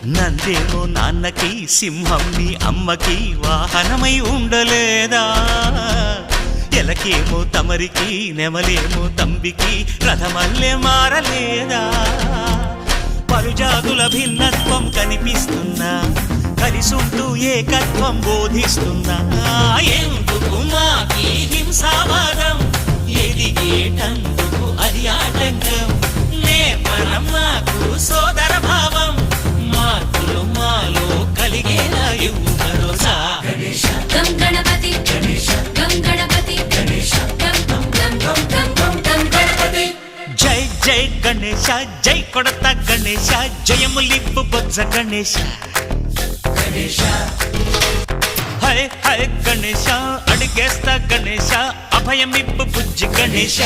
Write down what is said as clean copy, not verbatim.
నందేమో నాన్నకి సింహం నీ అమ్మకి వాహనమై ఉండలేదా ఎలకేమో తమరికి నెమలేమో తంబికి రథమల్లే మారలేదా పలుజాతుల భిన్నత్వం కనిపిస్తున్నా కలిసుంటూ ఏకత్వం బోధిస్తున్నా ఎందుకు మాకి హింసావాదం ఎదిగేటందుకు అది ఆటంకం నేర్పరం మాకు సోదర భావం మార్పులు మాలో కలిగేలా ఇవ్వు భరోసా గం గణపతి గం గణపతి గం గం గం గం గం గం గణపతి జై జై గణేశ జై కొడత గణేశ జయములిప్పు బొజ్జ గణేశ హై హై గణేశ అడిగేస్తా గణేశ అభయమిప్పు బుజ్జి గణేశ